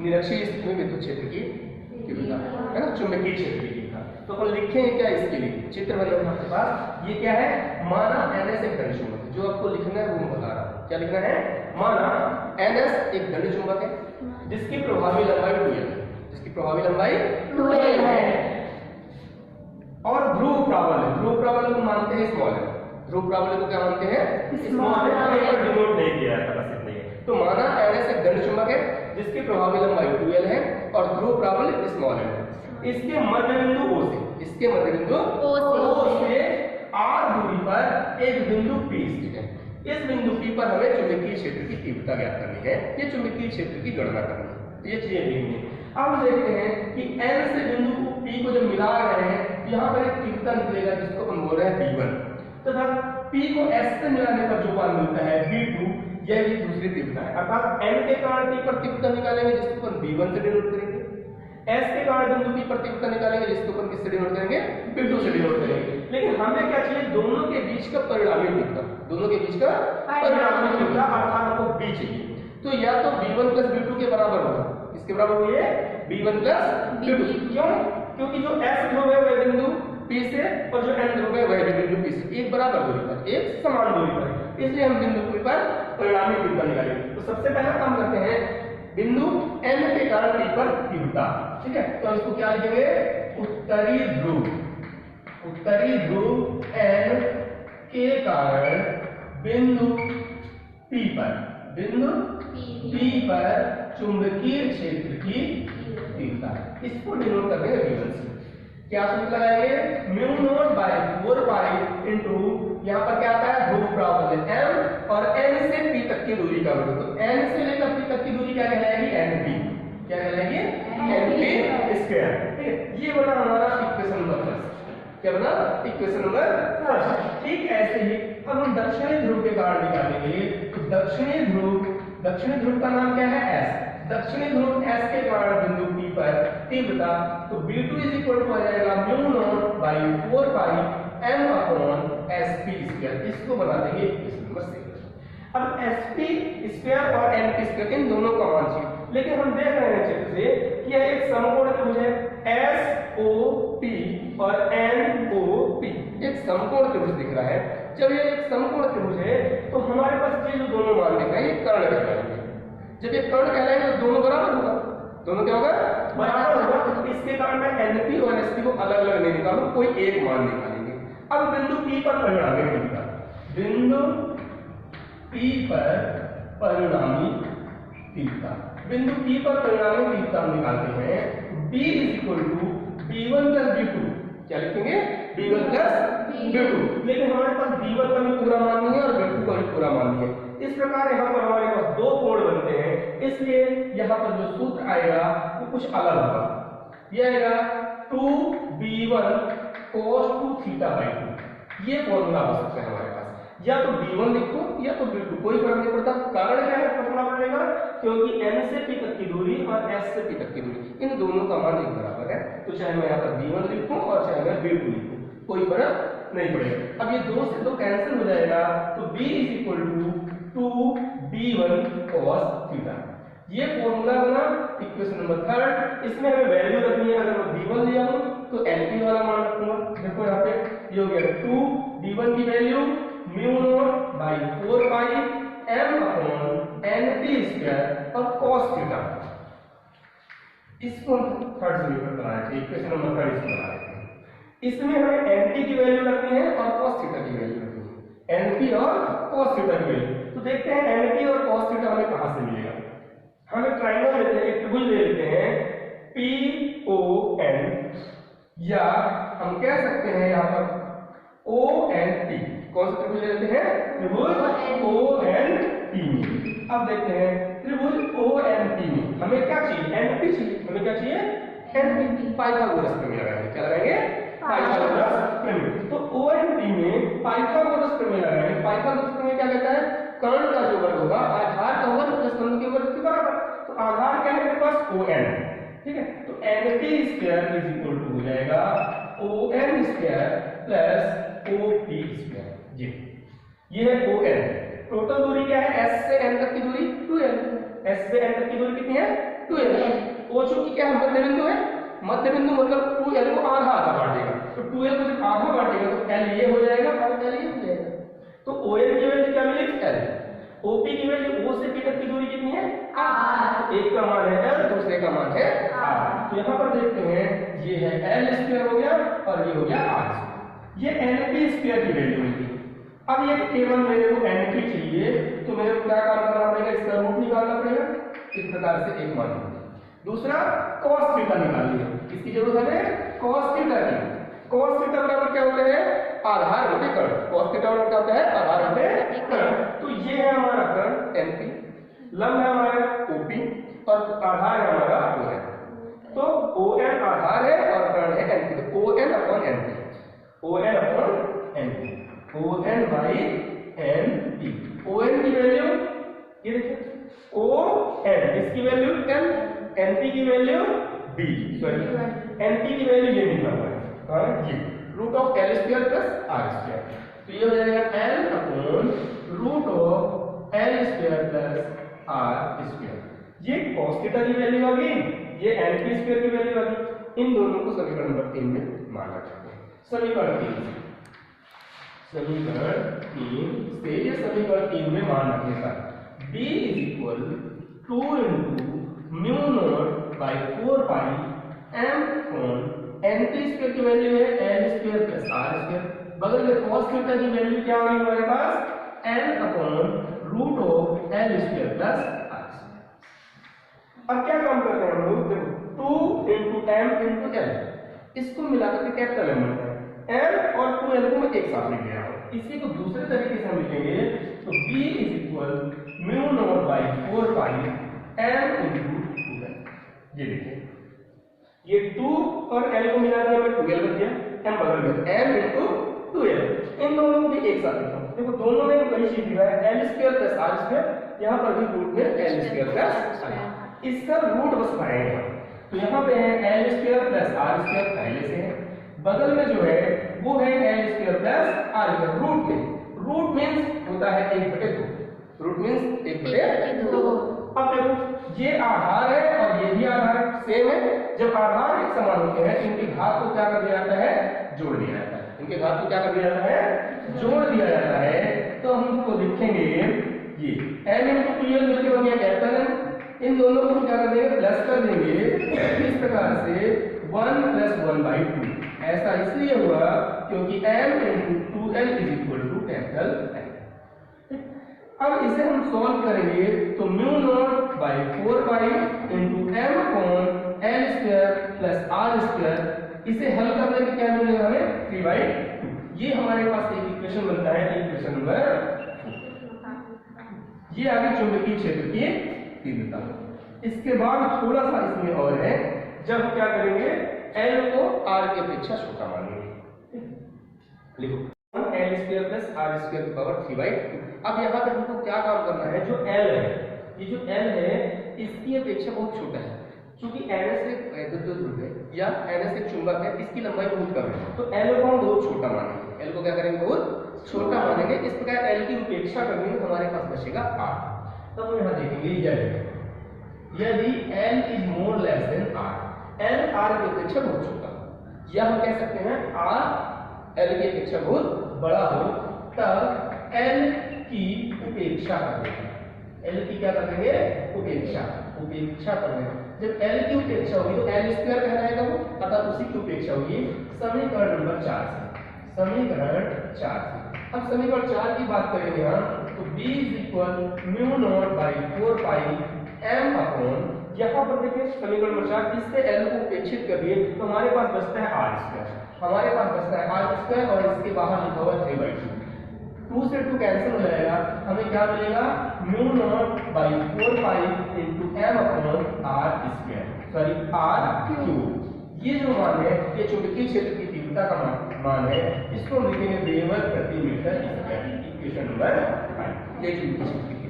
निरक्षीय स्थिति में विद्युत क्षेत्र की तीव्रता है ना, चुंबकीय क्षेत्र की तीव्रता। तो अपन लिखेंगे क्या इसके लिए, चित्र बना आपके पास, ये क्या है, माना NS एक धन चुंबक है। जो आपको लिखना है वो मैं बता रहा हूँ, क्या लिखना है, माना NS एक धन चुंबक है जिसकी प्रभावी लंबाई 2L है, जिसकी प्रभावी लंबाई 2L है, और ध्रुव प्राबल्य, ध्रुव प्राबल्य को मानते हैं स्मॉल है, ध्रुव प्राबल्य को क्या मानते हैं, स्मॉल है, डिनोट नहीं किया है, बस इतना ही है। तो माना NS एक धन चुंबक है जिसकी प्रभावी लंबाई 2L है और ध्रुव प्राबल्य स्मॉल है। इसके मध्य बिंदु O से, इसके मध्य बिंदु O से R दूरी पर एक बिंदु P स्थित है। इस बिंदु P पर हमें चुंबकीय क्षेत्र की तीव्रता ज्ञात करनी है, ये चुंबकीय क्षेत्र की गणना करनी है, ये चीजें देखनी है। अब देखते हैं कि N से बिंदु को P को जब मिला रहे हैं, यहाँ पर एक तीव्रता निकलेगा जिसको हम बोल रहे हैं B1, तथा P को S से मिलाने पर जो मान मिलता है B2, यह भी दूसरी तीव्रता है। अर्थात N के कारण P पर तीव्रता निकालेंगे जिसको अपन B1 से डिनोट करेंगे, S के कारण बिंदु P पर तीव्रता निकालेंगे जिसको अपन किससे डिनोट करेंगे, B2 से डिनोट करेंगे। लेकिन हमें क्या चाहिए, दोनों के बीच का परिणामी तीव्रता, दोनों के बीच का परिणामी तीव्रता अर्थात हमको B चाहिए। तो या तो B1 प्लस B2 के बराबर होगा, इसके बराबर हुई है B1 प्लस B2। क्यों, क्योंकि जो S ध्रुव है वह बिंदु P से और जो N ध्रुव है वह भी बिंदु P से एक बराबर दूरी पर, एक समान दूरी पर, इसलिए हम बिंदु P पर परिणामी तीव्रता निकालेंगे। तो सबसे पहला काम करते हैं, बिंदु N के कारण P पर तीव्रता, ठीक है, तो इसको क्या लिखेंगे, उत्तरी ध्रुव, उत्तरी ध्रुव N के कारण बिंदु P पर, बिंदु P पर चुंबकीय क्षेत्र की तीव्रता, इसको डिनोट करते हैं V1 से। क्या सूत्र लगाएंगे, mu naught by 4 pi into, यहां पर क्या आता है, ध्रुव प्राबल्य M और N से P तक की दूरी का वर्ग। तो N से लेकर P तक की दूरी क्या कहलाएगी, NP, क्या कहलाएगी, NP स्क्वायर, ठीक है। ये बना हमारा इक्वेशन नंबर 1, क्या बना, इक्वेशन नंबर 1। ठीक ऐसे ही अब हम दक्षिणी ध्रुव के कारण निकालेंगे। तो दक्षिणी ध्रुव का नाम क्या है, S, दक्षिणी ध्रुव S के कारण बिंदु P पर तीव्रता, तो B2 इज इक्वल टू आ जाएगा mu naught by 4 pi M upon SP square, इसको बना देंगे इक्वेशन नंबर 6। अब SP स्क्वायर और NP स्क्वायर इन दोनों का मान चाहिए, लेकिन हम देख रहे हैं चित्र से कि यह एक समकोण त्रिभुज है, SOP और NOP एक समकोण त्रिभुज दिख रहा है। जब यह एक समकोण त्रिभुज है तो हमारे पास ये जो दोनों मान दिख रहे हैं ये कर्ण कहलाएंगे। जब ये कर्ण कहलाएंगे तो दोनों बराबर होगा, दोनों क्या होगा, बराबर होगा। तो इसके कारण मैं NP और SP को अलग अलग नहीं निकालूं, कोई एक मान निकालेंगे। अब बिंदु P पर परिणामी तीव्रता, बिंदु P पर परिणामी तीव्रता, बिंदु P पर परिणामी तीव्रता हम निकालते हैं, B is equal to B1 plus B2, क्या लिखेंगे, B1 प्लस B2। लेकिन हमारे पास B1 का भी पूरा मान नहीं है और B2 का भी पूरा मान नहीं है। इस प्रकार यहाँ पर हमारे पास दो कोण बनते हैं, इसलिए यहाँ पर जो सूत्र आएगा वो कुछ अलग होगा। ये आएगा 2B1 cos 2 थीटा बाई 2, ये फॉर्मूला हो सकता है हमारे पास। या तो B1 लिखो या तो B2, कोई फर्क नहीं पड़ता। कारण क्या है, फॉर्मूला पड़ेगा क्योंकि N से P तक की दूरी और S से P तक की दूरी, इन दोनों का मान एक बराबर है। तो चाहे मैं यहाँ पर B1 लिखूं और चाहे मैं B2 लिखूं, कोई फर्क नहीं पड़ेगा। अब ये दो से दो कैंसिल हो जाएगा, तो B is equal to 2B1 cos theta, ये फॉर्मूला बना इक्वेशन नंबर 3। इसमें हमें वैल्यू रखनी है, अगर मैं B1 लिया हूं तो NP वाला मान रखूंगा। देखो यहाँ पे ये हो गया 2B1 की value mu naught by 4 pi M upon NP square और cos थीटा। इसको थर्ड समीकरण बना रहे थे, इक्वेशन नंबर 3 इसको बना रहे थे। इसमें हमें NP की वैल्यू रखनी है और cos थीटा की वैल्यू रखनी है, NP और cos थीटा की वैल्यू। तो देखते हैं NP और cos थीटा हमें कहां से मिलेगा। हमें ट्रायंगल लेते हैं, एक त्रिभुज ले लेते हैं PON, या हम कह सकते हैं यहाँ पर ONP। कौन सा त्रिभुज ले लेते हैं, त्रिभुज ONP में। अब देखते हैं त्रिभुज ONP में हमें क्या चाहिए, NP चाहिए। हमें क्या चाहिए, NP, पाइथागोरस प्रमेय लगाएंगे। क्या लगाएंगे, पाइथागोरस प्रमेय। तो ONP में पाइथागोरस प्रमेय लगाएंगे। पाइथागोरस प्रमेय क्या कहता है, कर्ण का जो वर्ग होगा आधार का वर्ग प्लस कर्ण के वर्ग के बराबर। तो आधार क्या है मेरे पास, ON, ठीक है। तो NP square is equal to हो जाएगा ON square plus OP square. ये है ON। टोटल दूरी क्या है, S से N तक की दूरी 2L, S से N तक की दूरी कितनी है, 2L। क्या है, मध्य बिंदु है। मध्य बिंदु मतलब 2l को आधा आधा बांटेगा, तो 2l को जब आधा बांटेगा तो l ये हो जाएगा और l ये हो जाएगा। तो OL की वैल्यू क्या मिली, l। OP की वैल्यू O से P तक की दूरी कितनी है, r। एक का मान है l, दूसरे का मान है r। तो यहाँ पर देखते हैं ये है l स्क्वायर हो गया और ये हो गया r। ये np स्क्वायर की वैल्यू मिली। अब ये केवल मेरे को np चाहिए, तो मेरे को क्या काम करना पड़ेगा, इसका रूट निकालना पड़ेगा। इस प्रकार से एक मान। दूसरा cos थीटा निकालिए, किसकी जरूरत है, cos थीटा की। cos थीटा बराबर क्या होता है, आधार बटे कर्ण। cos थीटा बराबर क्या होता है, आधार बटे कर्ण। तो ये है हमारा कर्ण np, लंब है हमारा OP और आधार है हमारा ON। तो ON आधार है और कर्ण है np, तो ON upon np, ON upon np, ON by np। ON की वैल्यू ये देखिए ON, इसकी वैल्यू n, np की वैल्यू b, सॉरी np की वैल्यू ये निकला हुआ है, ये root of l square plus r square. तो ये हो जाएगा l upon root of l square plus r square. ये cos थीटा की वैल्यू आ गई, ये np स्क्वायर की वैल्यू आ गई। इन दोनों को समीकरण नंबर 3 में माना जाता है। समीकरण 3 से ये समीकरण 3 में मान रखने पर b is equal 2 into mu naught by 4 pi m upon np square की वैल्यू है l square plus r square. बगल में cos थीटा की वैल्यू क्या आ गई हमारे पास, n upon root of l square plus r square. अब क्या काम करते हैं हम लोग, देखो 2 into m into l, इसको मिलाकर के कैपिटल m बनता है। l और 2l को मैं एक साथ लिख रहा हूं। इसी को दूसरे तरीके से हम लिखेंगे तो b is equal mu naught by 4 pi m into 2l। ये देखिए ये 2 और l को मिला दिया, मैं 2l बन गया, m बदल गया, m into 2l। इन दोनों को भी एक साथ लिखता हूं। देखो दोनों में वही चीज दिया है, l square plus r square. यहां पर भी रूट में l स्क्वायर प्लस r, इसका रूट बस बनाएंगे। तो यहां पे है l square plus r square पहले से है, बगल में जो है वो है l square plus r square root में। रूट मींस होता है 1/2, रूट मींस 1/2। अब देखो ये आधार है और ये भी आधार सेम है। जब आधार एक समान होते हैं इनके घात को क्या कर दिया जाता है, जोड़ दिया जाता है। इनके घात को क्या कर दिया जाता है, जोड़ दिया जाता है। तो हम इसको लिखेंगे ये m into 2l जो कि हो गया कैपिटल M, इन दोनों को हम क्या कर देंगे, प्लस कर देंगे। इस प्रकार से 1 + 1/2 ऐसा इसलिए हुआ क्योंकि m into 2l is equal to capital M। अब इसे हम सॉल्व करेंगे तो mu naught by 4 pi into m upon l square plus r square. इसे हल करने में क्या मिलेगा हमें, 3/2। ये हमारे पास एक इक्वेशन बनता है, इक्वेशन नंबर 4। ये आगे चुंबकीय क्षेत्र की तीव्रता। इसके बाद थोड़ा सा इसमें और है, जब क्या करेंगे l को r की अपेक्षा छोटा मानेंगे। लिखो l square plus r square की पावर 3/2। अब यहाँ पे हमको क्या काम करना है, जो l है, ये जो l है इसकी अपेक्षा बहुत छोटा है, क्योंकि ns एक वैद्युत ध्रुव है या ns एक चुंबक है, इसकी लंबाई बहुत कम है। तो l को हम बहुत छोटा मानेंगे, l को क्या करेंगे, बहुत छोटा मानेंगे। इस प्रकार l की उपेक्षा करनी तो हमारे पास बचेगा r। तब हम यहाँ देखेंगे यदि l is more less than r, l r की अपेक्षा बहुत छोटा, या हम कह सकते हैं r l की अपेक्षा बहुत बड़ा हो, तब l की उपेक्षा करेंगे। l की क्या करेंगे, उपेक्षा करेंगे। जब l की उपेक्षा होगी तो l स्क्वायर कहलाएगा वो, अतः उसी की उपेक्षा होगी समीकरण नंबर 4 से। समीकरण 4 से अब समीकरण 4 की बात करेंगे हम तो b is equal mu naught by 4 pi m upon, यहाँ पर देखिए समीकरण नंबर 4, इससे l को उपेक्षित कर दिए तो हमारे पास बचता है r स्क्वायर। हमारे पास बचता है r स्क्वायर और इसके बाहर लिखा हुआ 3/2। 2 से 2 कैंसिल हो जाएगा, हमें क्या मिलेगा, mu naught by 4 pi into m upon r square, sorry r cube. ये जो मान है ये चुंबकीय क्षेत्र की तीव्रता का मान है, इसको हम लिखेंगे वेबर प्रति मीटर स्क्वायर, इक्वेशन नंबर 5। ये चुंबकीय क्षेत्र